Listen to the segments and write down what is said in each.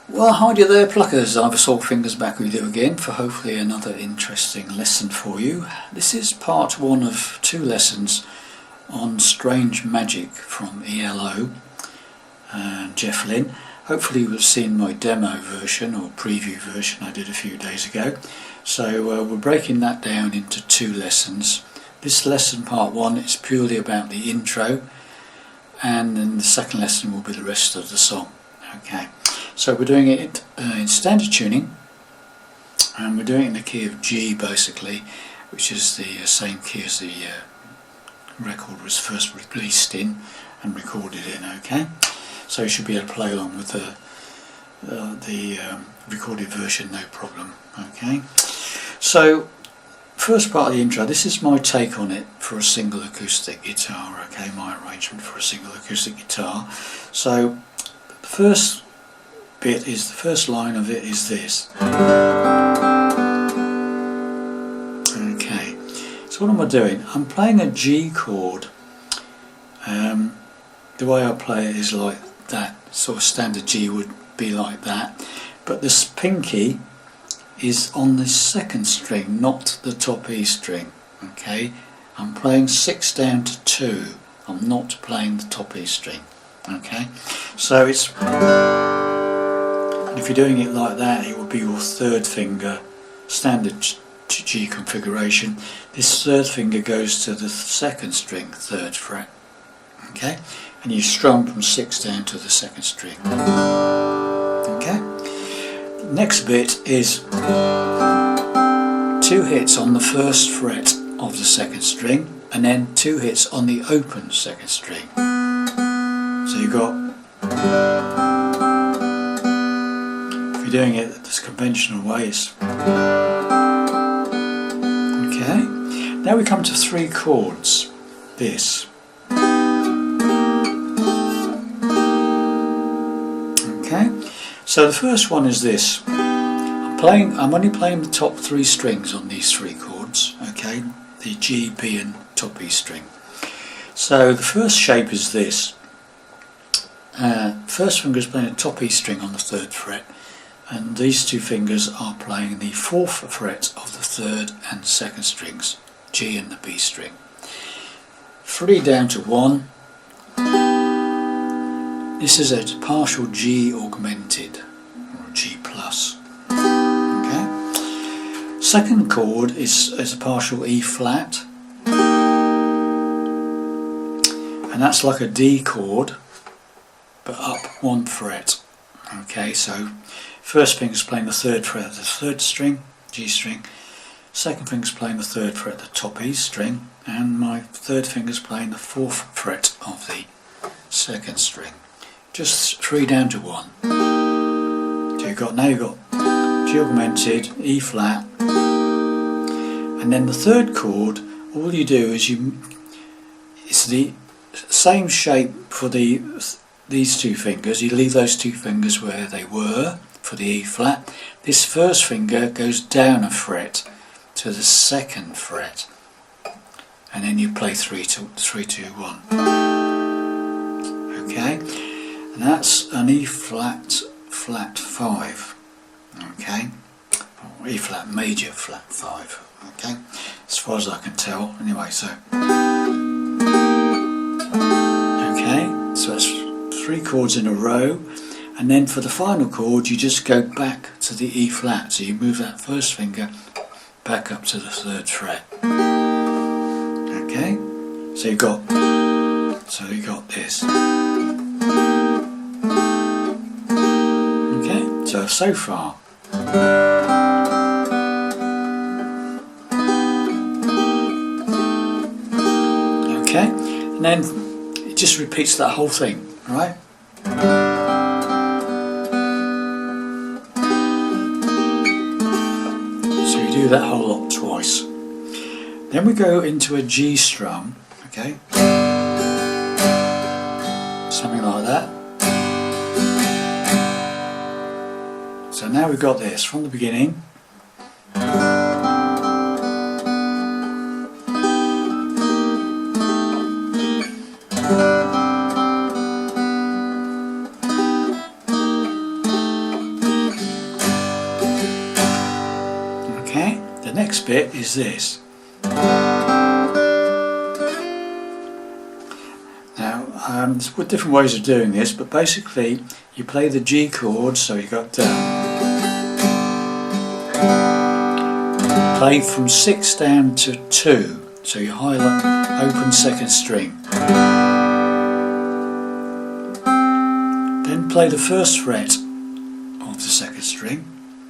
Well, hi there pluckers, I've Saltfingers back with you again for hopefully another interesting lesson for you. This is part one of two lessons on Strange Magic from ELO and Jeff Lynne. Hopefully you've seen my demo version or preview version I did a few days ago. So we're breaking that down into two lessons. This lesson, part one, is purely about the intro, and then the second lesson will be the rest of the song. Okay, so we're doing it in standard tuning, and we're doing it in the key of G basically, which is the same key as the record was first released in and recorded in. Okay, so you should be able to play along with the recorded version, no problem. Okay, so first part of the intro, this is my take on it for a single acoustic guitar. Okay, my arrangement for a single acoustic guitar. So the first bit is, the first line of it is this. Okay, so what am I doing? I'm playing a G chord. The way I play it is like that, sort of standard G would be like that, but this pinky is on the second string, not the top E string. Okay, I'm playing 6 down to 2. I'm not playing the top E string. Okay, so it's, and if you're doing it like that, it would be your third finger, standard G configuration. This third finger goes to the second string, 3rd fret. Okay, and you strum from 6 down to the second string. Okay, next bit is 2 hits on the 1st fret of the 2nd string, and then 2 hits on the open 2nd string. So you've got, if you're doing it this conventional way, it's okay. Now we come to 3 chords. This. Okay. So the first one is this. I'm only playing the top 3 strings on these 3 chords. Okay, the G, B, and top E string. So the first shape is this. First finger is playing a top E string on the 3rd fret, and these 2 fingers are playing the 4th fret of the 3rd and 2nd strings, G and the B string. 3 down to 1. This is a partial G augmented, or G plus. Okay. Second chord is a partial E flat, and that's like a D chord, but up 1 fret. Okay, so first finger's playing the 3rd fret of the 3rd string, G string. Second finger's playing the 3rd fret of the top E string, and my 3rd finger's playing the 4th fret of the 2nd string. Just 3 down to 1. So now you've got G augmented, E flat, and then the 3rd chord. All you do is it's the same shape for these 2 fingers. You leave those 2 fingers where they were for the E flat. This first finger goes down a fret to the 2nd fret, and then you play 3, 2, 1. Okay, and that's an E flat, flat 5. Okay, or E flat major flat 5. Okay, as far as I can tell. Anyway, so okay, so that's 3 chords in a row, and then for the final chord you just go back to the E flat. So you move that first finger back up to the 3rd fret. Okay, so you got this. Okay, so far. Okay, and then it just repeats that whole thing, right? So you do that whole lot twice. Then we go into a G strum, okay? Something like that. So now we've got this from the beginning. next bit is this. Now, there's different ways of doing this, but basically you play the G chord, so you got play from 6 down to 2, so you highlight open second string. Then play the first fret of the second string,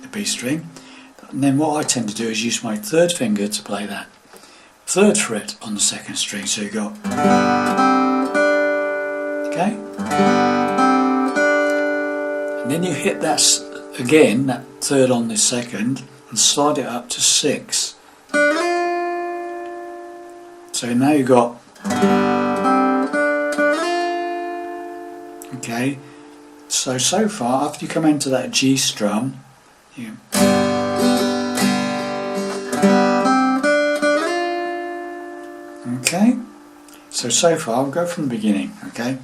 the B string, and then what I tend to do is use my third finger to play that third fret on the second string, so you got, okay, and then you hit that again, that third on the second, and slide it up to 6. So now you've got, okay, so far after you come into that G strum, you okay, so far I'll go from the beginning, okay.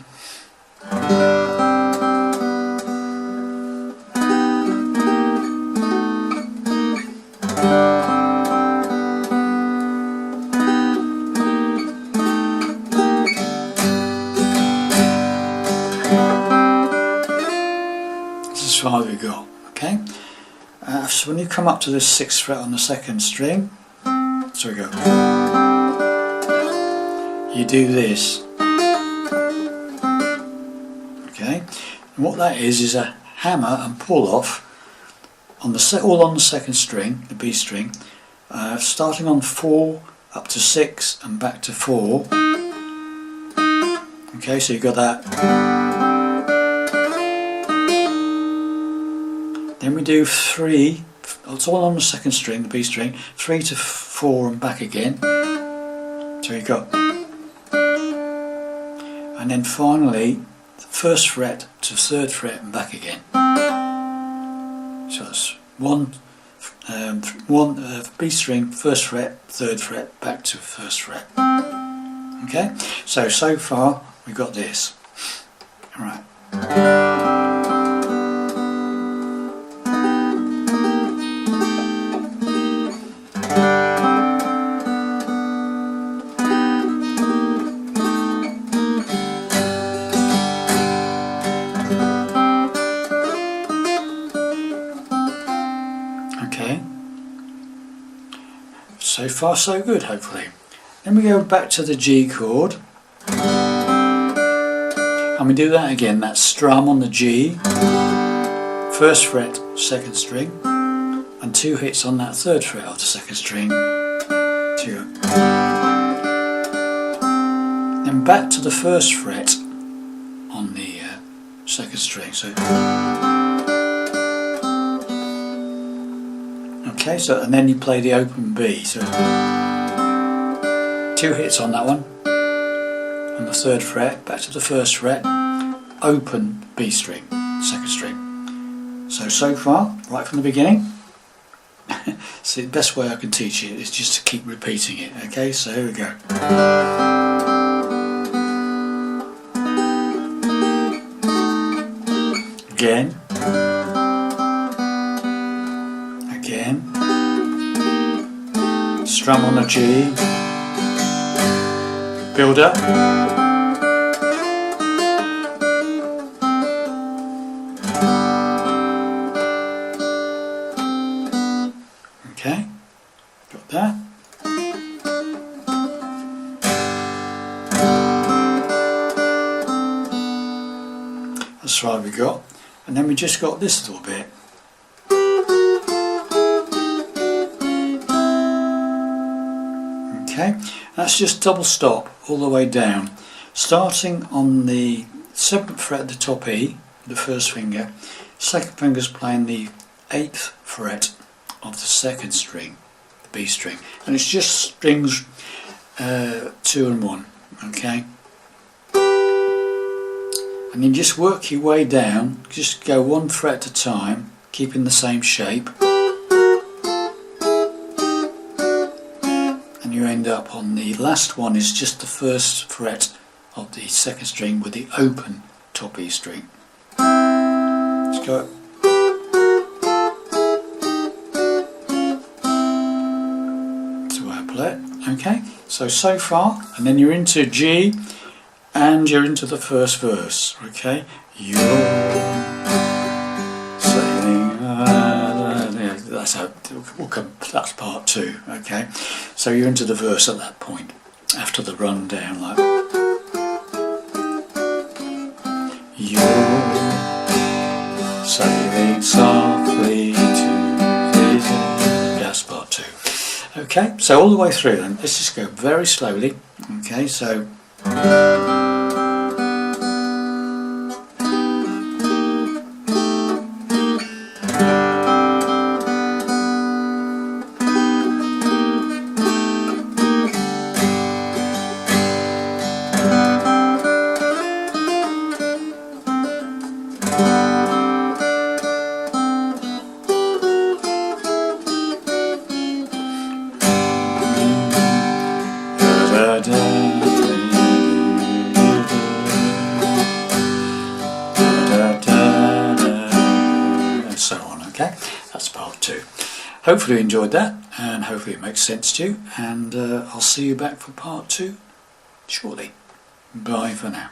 As far as we go, okay. So when you come up to this 6th fret on the second string, so we go, you do this, okay. And what that is a hammer and pull off on the all on the second string, the B string, starting on 4 up to 6 and back to 4. Okay, so you've got that. Then we do 3, it's all on the second string, the B string, 3 to 4 and back again. So you've got, and then finally, the first fret to 3rd fret and back again. So that's one B string, 1st fret, 3rd fret, back to 1st fret. Okay, so far we've got this. Alright. Okay, so far so good, hopefully. Then we go back to the G chord, and we do that again, that strum on the G, 1st fret, 2nd string, and 2 hits on that 3rd fret of the 2nd string, 2. Then back to the 1st fret on the 2nd string, so okay, so and then you play the open B, so 2 hits on that one, on the 3rd fret, back to the 1st fret, open B string, 2nd string. So far, right from the beginning. So the best way I can teach it is just to keep repeating it, okay, so here we go. Again. Again. Strum on the G, build up, okay, got that. That's right, we got, and then we just got this little bit. Okay, that's just double stop all the way down, starting on the 7th fret at the top E, the 1st finger, 2nd finger's playing the 8th fret of the 2nd string, the B string, and it's just strings 2 and 1, okay, and you just work your way down, just go 1 fret at a time, keeping the same shape. You end up on the last one is just the 1st fret of the 2nd string with the open top E string. Let's go. Okay, so far, and then you're into G, and you're into the first verse. Okay, you're sailing. That's how we'll come. That's part 2. Okay, so you're into the verse at that point. After the run down, like you're sailing softly to this. That's part 2. Okay, so all the way through then. Let's just go very slowly. Okay, so. And so on. Okay, that's part 2. Hopefully you enjoyed that, and hopefully it makes sense to you, and I'll see you back for part 2 shortly. Bye for now.